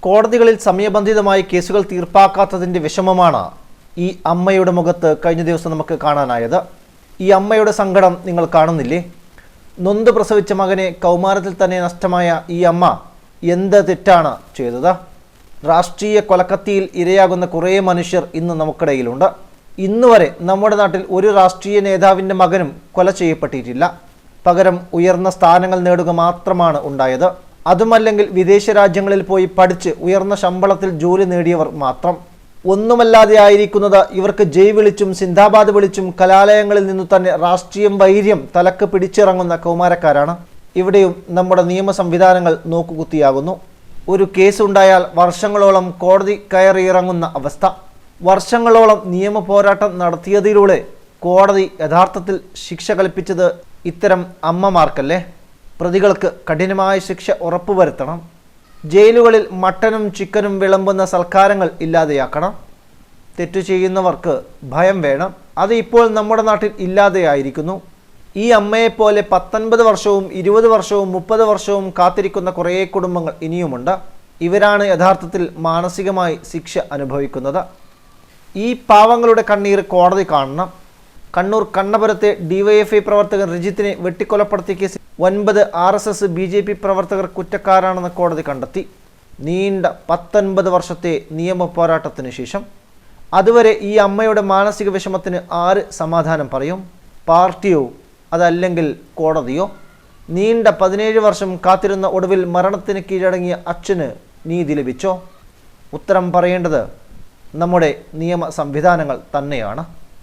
കോടതികളിൽ സമയബന്ധിതമായി കേസുകൾ തീർപ്പാക്കാത്തതിൻ്റെ വിഷമമാണ് ഈ അമ്മയുടെ മുഖത്ത് കഴിഞ്ഞ ദിവസം നമുക്ക് കാണാനായത്. ഈ അമ്മയുടെ സങ്കടം നിങ്ങൾ കാണുന്നില്ലേ? നൊന്ത് പ്രസവിച്ച മകനെ കൗമാരത്തിൽ തന്നെ നഷ്ടമായ ഈ അമ്മ എന്ത് തെറ്റാണ് ചെയ്തത്? രാഷ്ട്രീയ കൊലക്കത്തിയിൽ ഇരയാകുന്ന കുറേ മനുഷ്യർ ഇന്ന് നമുക്കിടയിലുണ്ട്. ഇന്നുവരെ നമ്മുടെ നാട്ടിൽ ഒരു രാഷ്ട്രീയ നേതാവിൻ്റെ മകനും കൊല ചെയ്യപ്പെട്ടിട്ടില്ല. പകരം ഉയർന്ന സ്ഥാനങ്ങൾ നേടുക മാത്രമാണ് ഉണ്ടായത്. അതുമല്ലെങ്കിൽ വിദേശ രാജ്യങ്ങളിൽ പോയി പഠിച്ച് ഉയർന്ന ശമ്പളത്തിൽ ജോലി നേടിയവർ മാത്രം. ഒന്നുമല്ലാതെ ആയിരിക്കുന്നത് ഇവർക്ക് ജയ് വിളിച്ചും സിന്ദാബാദ് വിളിച്ചും കലാലയങ്ങളിൽ നിന്നു തന്നെ രാഷ്ട്രീയം വൈര്യം തലക്ക് പിടിച്ചിറങ്ങുന്ന കൗമാരക്കാരാണ്. ഇവിടെയും നമ്മുടെ നിയമ സംവിധാനങ്ങൾ നോക്കുകുത്തിയാകുന്നു. ഒരു കേസ് ഉണ്ടായാൽ വർഷങ്ങളോളം കോടതി കയറിയിറങ്ങുന്ന അവസ്ഥ. വർഷങ്ങളോളം നിയമ പോരാട്ടം നടത്തിയതിലൂടെ കോടതി യഥാർത്ഥത്തിൽ ശിക്ഷ കൽപ്പിച്ചത് ഇത്തരം അമ്മമാർക്കല്ലേ? പ്രതികൾക്ക് കഠിനമായ ശിക്ഷ ഉറപ്പുവരുത്തണം. ജയിലുകളിൽ മട്ടനും ചിക്കനും വിളമ്പുന്ന സൽക്കാരങ്ങൾ ഇല്ലാതെയാക്കണം. തെറ്റു ചെയ്യുന്നവർക്ക് ഭയം വേണം. അത് ഇപ്പോൾ നമ്മുടെ നാട്ടിൽ ഇല്ലാതെയായിരിക്കുന്നു. ഈ അമ്മയെപ്പോലെ 19 വർഷവും 20 വർഷവും 30 വർഷവും കാത്തിരിക്കുന്ന കുറേ കുടുംബങ്ങൾ ഇനിയുമുണ്ട്. ഇവരാണ് യഥാർത്ഥത്തിൽ മാനസികമായി ശിക്ഷ അനുഭവിക്കുന്നത്. ഈ പാവങ്ങളുടെ കണ്ണീർ കോടതി കാണണം. കണ്ണൂർ കണ്ണപുരത്തെ ഡിവൈഎഫ്ഐ പ്രവർത്തകൻ രജിത്തിനെ വെട്ടിക്കൊലപ്പെടുത്തിയ കേസിൽ 9 RSS BJP പ്രവർത്തകർ കുറ്റക്കാരാണെന്ന് കോടതി കണ്ടെത്തി. നീണ്ട 19 വർഷത്തെ നിയമ പോരാട്ടത്തിന് ശേഷം. അതുവരെ ഈ അമ്മയുടെ മാനസിക വിഷമത്തിന് ആര് സമാധാനം പറയും? പാർട്ടിയോ അതല്ലെങ്കിൽ കോടതിയോ? നീണ്ട 17 വർഷം കാത്തിരുന്ന ഒടുവിൽ മരണത്തിന് കീഴടങ്ങിയ അച്ഛന് നീതി ലഭിച്ചോ? ഉത്തരം പറയേണ്ടത് നമ്മുടെ നിയമ സംവിധാനങ്ങൾ തന്നെയാണ്.